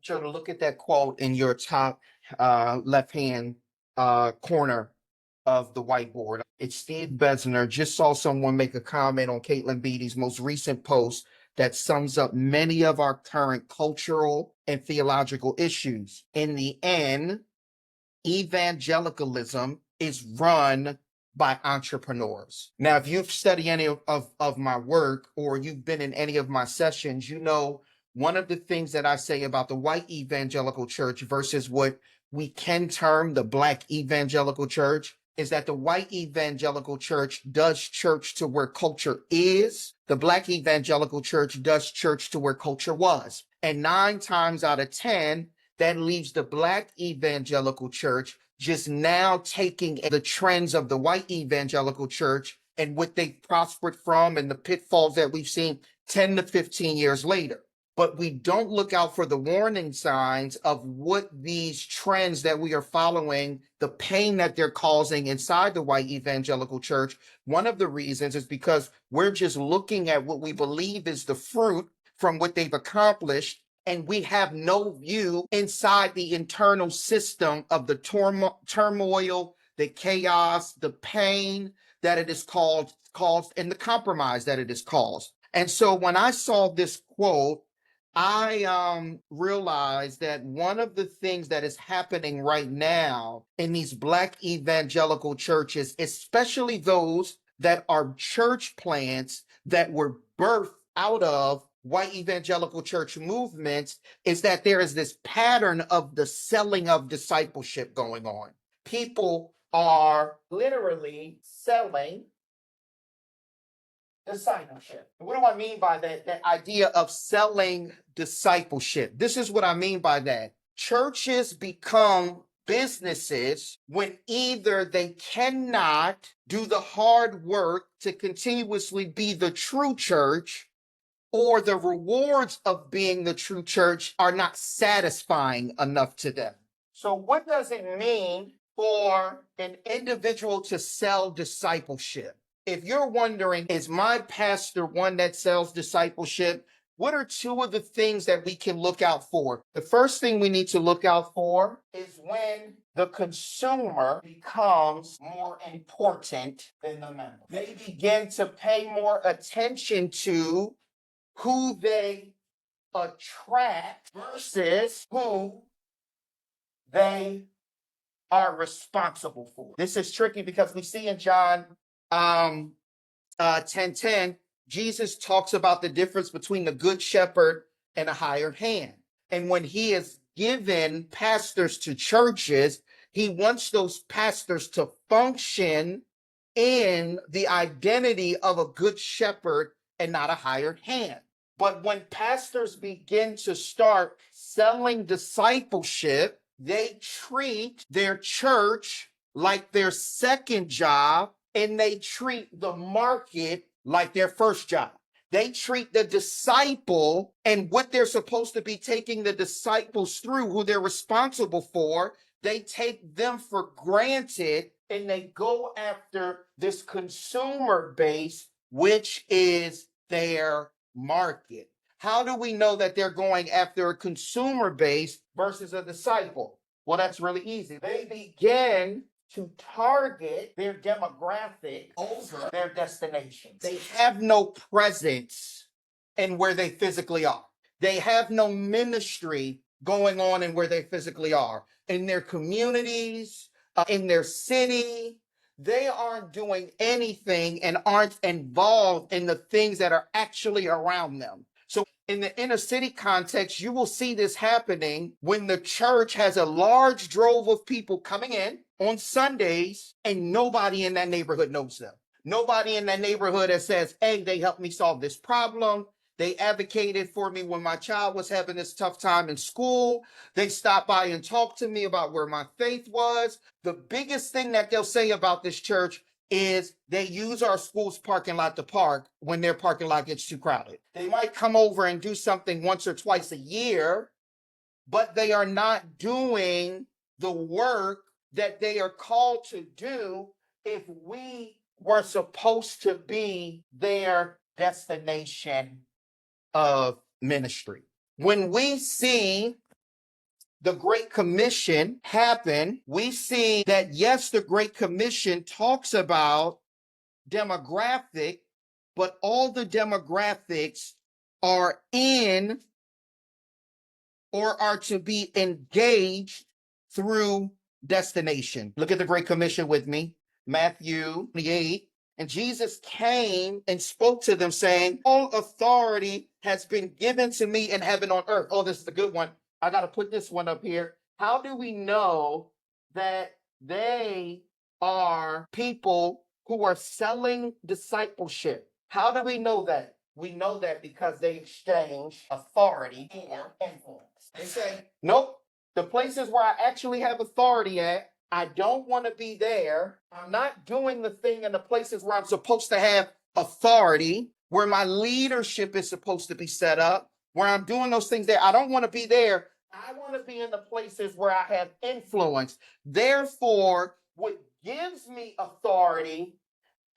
So to look at that quote in your top left-hand corner of the whiteboard, it's Steve Besner. Just saw someone make a comment on Caitlin Beatty's most recent post that sums up many of our current cultural and theological issues. In the end, evangelicalism is run by entrepreneurs. Now, if you've studied any of my work or you've been in any of my sessions, you know one of the things that I say about the white evangelical church versus what we can term the black evangelical church is that the white evangelical church does church to where culture is. The black evangelical church does church to where culture was. And 9 times out of 10, that leaves the black evangelical church just now taking the trends of the white evangelical church and what they've prospered from and the pitfalls that we've seen 10 to 15 years later. But we don't look out for the warning signs of what these trends that we are following, the pain that they're causing inside the white evangelical church. One of the reasons is because we're just looking at what we believe is the fruit from what they've accomplished, and we have no view inside the internal system of the turmoil, the chaos, the pain that it is caused, and the compromise that it is caused. And so when I saw this quote, I realized that one of the things that is happening right now in these black evangelical churches, especially those that are church plants that were birthed out of white evangelical church movements, is that there is this pattern of the selling of discipleship going on. People are literally selling discipleship. What do I mean by that? That idea of selling discipleship. This is what I mean by that. Churches become businesses when either they cannot do the hard work to continuously be the true church, or the rewards of being the true church are not satisfying enough to them. So what does it mean for an individual to sell discipleship? If you're wondering, is my pastor one that sells discipleship? What are 2 of the things that we can look out for? The first thing we need to look out for is when the consumer becomes more important than the member. They begin to pay more attention to who they attract versus who they are responsible for. This is tricky because we see in John 10:10, Jesus talks about the difference between the good shepherd and a hired hand. And when he is given pastors to churches, he wants those pastors to function in the identity of a good shepherd and not a hired hand. But when pastors begin to start selling discipleship, they treat their church like their second job, and they treat the market like their first job. They treat the disciple and what they're supposed to be taking the disciples through, who they're responsible for, they take them for granted, and they go after this consumer base, which is their market. How do we know that they're going after a consumer base versus a disciple? Well, that's really easy. They begin to target their demographic over their destination. They have no presence in where they physically are. They have no ministry going on in where they physically are. In their communities, in their city, they aren't doing anything and aren't involved in the things that are actually around them. So in the inner city context, you will see this happening when the church has a large drove of people coming in on Sundays and nobody in that neighborhood knows them. Nobody in that neighborhood that says, hey, they helped me solve this problem. They advocated for me when my child was having this tough time in school. They stopped by and talked to me about where my faith was. The biggest thing that they'll say about this church is they use our school's parking lot to park when their parking lot gets too crowded. They might come over and do something once or twice a year, but they are not doing the work that they are called to do if we were supposed to be their destination of ministry. When we see the Great Commission happened, we see that yes, the Great Commission talks about demographic, but all the demographics are in or are to be engaged through destination. Look at the Great Commission with me, Matthew 28. And Jesus came and spoke to them, saying, all authority has been given to me in heaven and on earth. Oh, this is a good one. I got to put this one up here. How do we know that they are people who are selling discipleship? How do we know that? We know that because they exchange authority for influence. They say, nope, the places where I actually have authority at, I don't want to be there. I'm not doing the thing in the places where I'm supposed to have authority, where my leadership is supposed to be set up, where I'm doing those things there. I don't want to be there. I want to be in the places where I have influence. Therefore, what gives me authority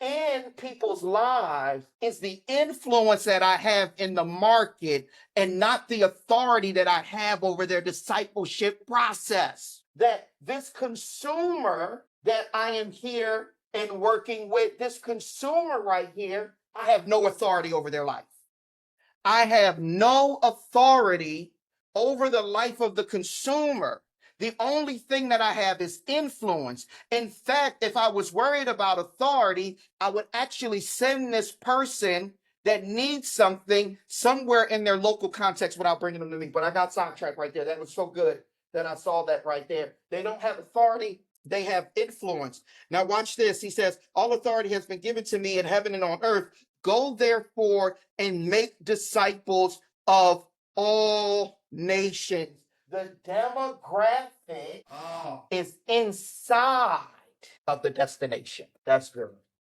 in people's lives is the influence that I have in the market and not the authority that I have over their discipleship process. That this consumer that I am here and working with, this consumer right here, I have no authority over their life. I have no authority over the life of the consumer. The only thing that I have is influence. In fact, if I was worried about authority, I would actually send this person that needs something somewhere in their local context without bringing them to me. But I got sidetracked right there. That was so good that I saw that right there. They don't have authority. They have influence. Now watch this. He says, all authority has been given to me in heaven and on earth. Go therefore and make disciples of all nations. The demographic is inside of the destination. That's good.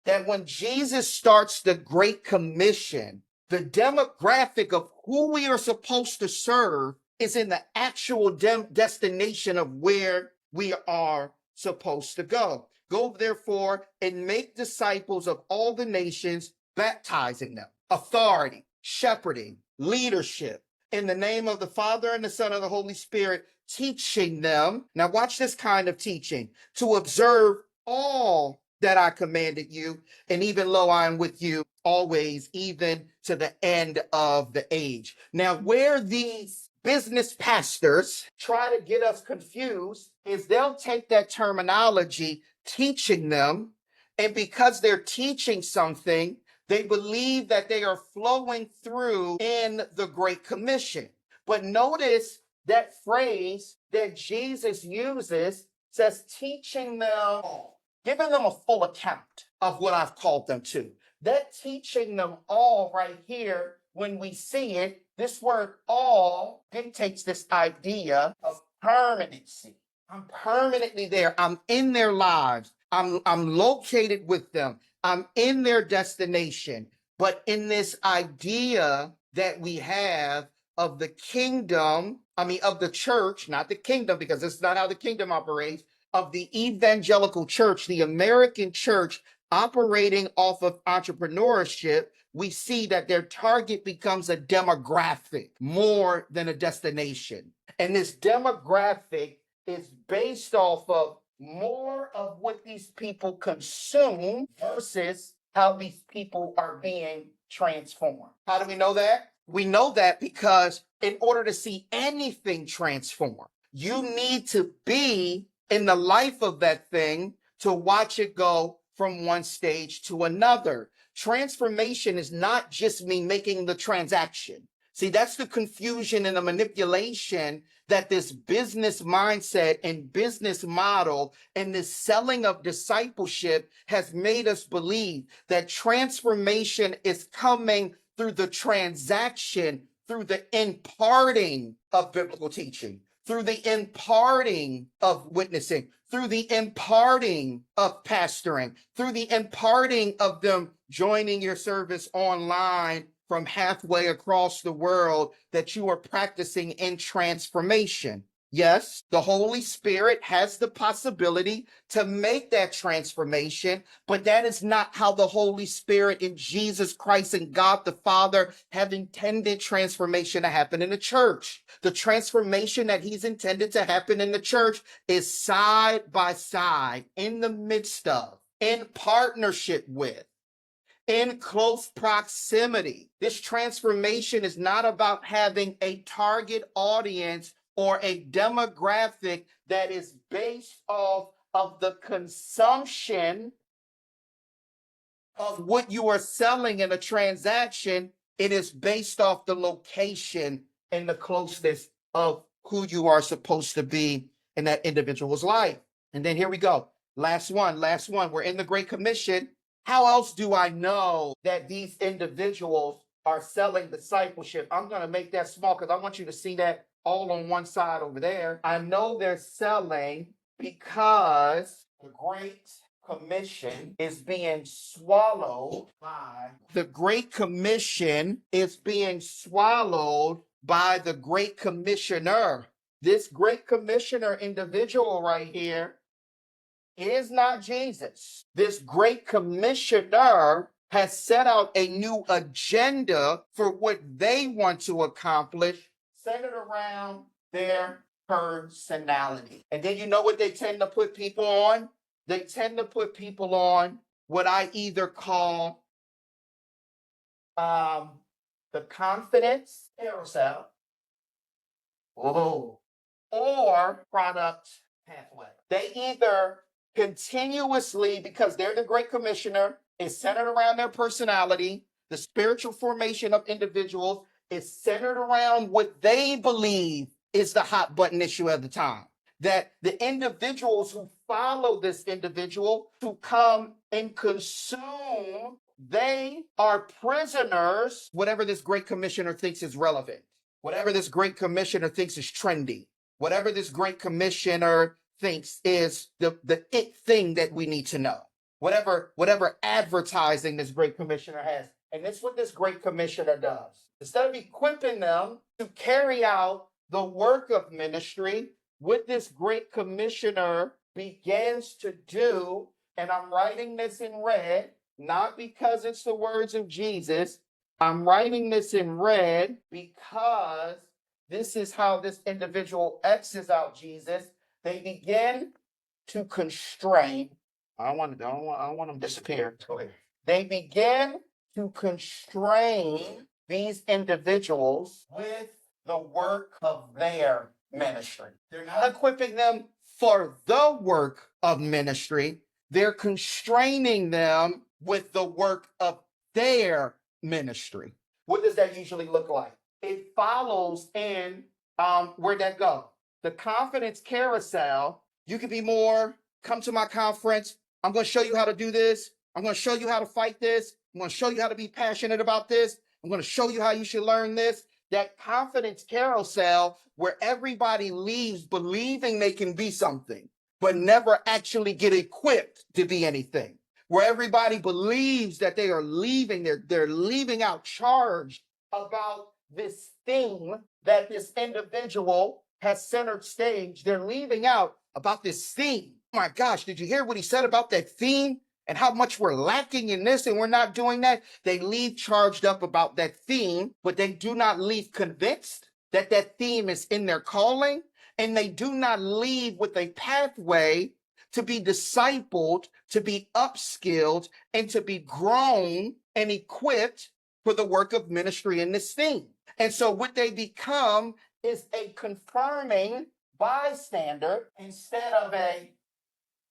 That when Jesus starts the Great Commission, the demographic of who we are supposed to serve is in the actual destination of where we are supposed to go. Go therefore and make disciples of all the nations, baptizing them, authority, shepherding, leadership, in the name of the Father and the Son and the Holy Spirit, teaching them. Now watch this kind of teaching, to observe all that I commanded you, and even lo, I am with you always, even to the end of the age. Now, where these business pastors try to get us confused is they'll take that terminology, teaching them, and because they're teaching something, they believe that they are flowing through in the Great Commission. But notice that phrase that Jesus uses says, teaching them all, giving them a full account of what I've called them to. That teaching them all right here, when we see it, this word all dictates this idea of permanency. I'm permanently there. I'm in their lives. I'm located with them. I'm in their destination. But in this idea that we have of the kingdom, of the church, not the kingdom, because this is not how the kingdom operates, of the evangelical church, the American church operating off of entrepreneurship, we see that their target becomes a demographic more than a destination. And this demographic is based off of more of what these people consume versus how these people are being transformed. How do we know that? We know that because in order to see anything transform, you need to be in the life of that thing to watch it go from one stage to another. Transformation is not just me making the transaction. See, that's the confusion and the manipulation that this business mindset and business model and this selling of discipleship has made us believe, that transformation is coming through the transaction, through the imparting of biblical teaching, through the imparting of witnessing, through the imparting of pastoring, through the imparting of them joining your service online from halfway across the world, that you are practicing in transformation. Yes, the Holy Spirit has the possibility to make that transformation, but that is not how the Holy Spirit and Jesus Christ and God the Father have intended transformation to happen in the church. The transformation that He's intended to happen in the church is side by side, in the midst of, in partnership with, in close proximity. This transformation is not about having a target audience or a demographic that is based off of the consumption of what you are selling in a transaction. It is based off the location and the closeness of who you are supposed to be in that individual's life. And then here we go. Last one. We're in the Great Commission. How else do I know that these individuals are selling discipleship? I'm going to make that small because I want you to see that all on one side over there. I know they're selling because the Great Commission is being swallowed by the Great Commission is being swallowed by the Great Commissioner. This Great Commissioner individual right here is not Jesus. This Great Commissioner has set out a new agenda for what they want to accomplish, centered around their personality. And then you know what they tend to put people on? They tend to put people on what I either call the confidence carousel, or product pathway. They either continuously, because they're the Great Commissioner, is centered around their personality. The spiritual formation of individuals is centered around what they believe is the hot button issue at the time. That the individuals who follow this individual to come and consume, they are prisoners, whatever this Great Commissioner thinks is relevant, whatever this Great Commissioner thinks is trendy, whatever this Great Commissioner thinks is the it thing that we need to know, whatever advertising this Great Commissioner has. And that's what this Great Commissioner does. Instead of equipping them to carry out the work of ministry, what this Great Commissioner begins to do, and I'm writing this in red, not because it's the words of Jesus, I'm writing this in red because this is how this individual X's out Jesus. They begin to constrain. I don't want them to disappear. Okay. They begin to constrain these individuals with the work of their ministry. They're not equipping them for the work of ministry. They're constraining them with the work of their ministry. What does that usually look like? It follows in where'd that go? The confidence carousel. You could be more, come to my conference. I'm going to show you how to do this. I'm going to show you how to fight this. I'm going to show you how to be passionate about this. I'm going to show you how you should learn this. That confidence carousel where everybody leaves believing they can be something, but never actually get equipped to be anything. Where everybody believes that they are leaving, they're leaving out charged about this thing that this individual has centered stage. They're leaving out about this theme. Oh my gosh, did you hear what he said about that theme and how much we're lacking in this and we're not doing that? They leave charged up about that theme, but they do not leave convinced that that theme is in their calling, and they do not leave with a pathway to be discipled, to be upskilled, and to be grown and equipped for the work of ministry in this theme. And so what they become is a confirming bystander instead of a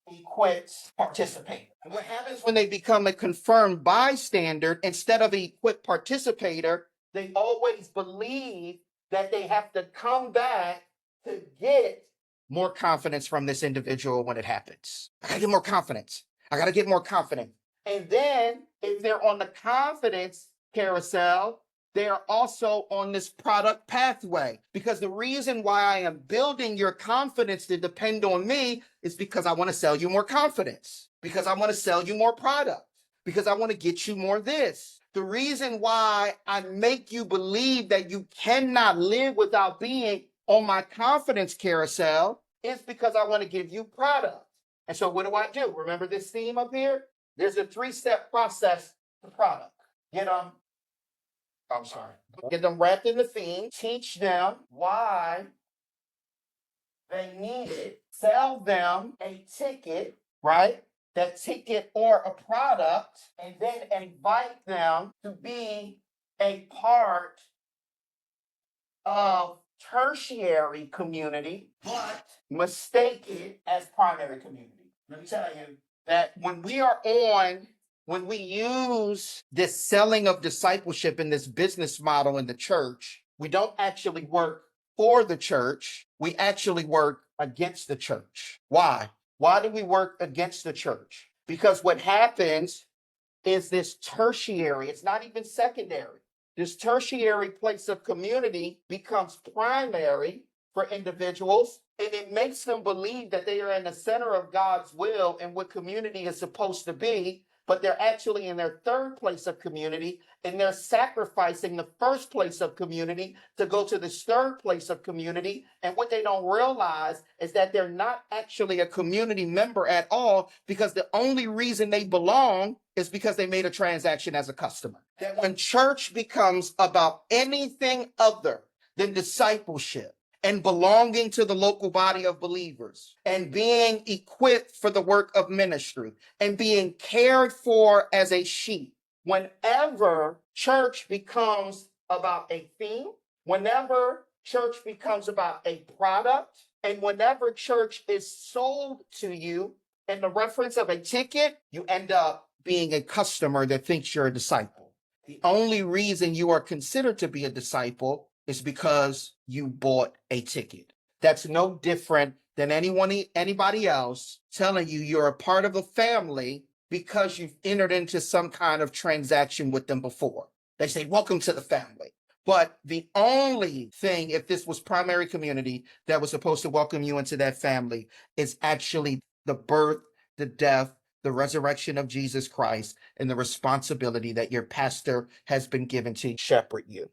equipped participator. And what happens when they become a confirmed bystander instead of an equipped participator? They always believe that they have to come back to get more confidence from this individual when it happens. I gotta get more confidence. I gotta get more confident. And then if they're on the confidence carousel, they are also on this product pathway, because the reason why I am building your confidence to depend on me is because I want to sell you more confidence, because I want to sell you more product, because I want to get you more this. The reason why I make you believe that you cannot live without being on my confidence carousel is because I want to give you product. And so what do? Remember this theme up here? There's a 3-step process to product. Get them wrapped in the theme, teach them why they need it, sell them a ticket, right? That ticket or a product, and then invite them to be a part of tertiary community, but mistake it as primary community. Let me tell you that when we use this selling of discipleship in this business model in the church, we don't actually work for the church. We actually work against the church. Why? Why do we work against the church? Because what happens is this tertiary, it's not even secondary. This tertiary place of community becomes primary for individuals, and it makes them believe that they are in the center of God's will and what community is supposed to be, but they're actually in their third place of community, and they're sacrificing the first place of community to go to this third place of community. And what they don't realize is that they're not actually a community member at all, because the only reason they belong is because they made a transaction as a customer. That when church becomes about anything other than discipleship and belonging to the local body of believers and being equipped for the work of ministry and being cared for as a sheep, whenever church becomes about a theme, whenever church becomes about a product, and whenever church is sold to you in the reference of a ticket, you end up being a customer that thinks you're a disciple. The only reason you are considered to be a disciple is because you bought a ticket. That's no different than anybody else telling you you're a part of a family because you've entered into some kind of transaction with them before. They say, welcome to the family. But the only thing, if this was primary community, that was supposed to welcome you into that family is actually the birth, the death, the resurrection of Jesus Christ, and the responsibility that your pastor has been given to shepherd you.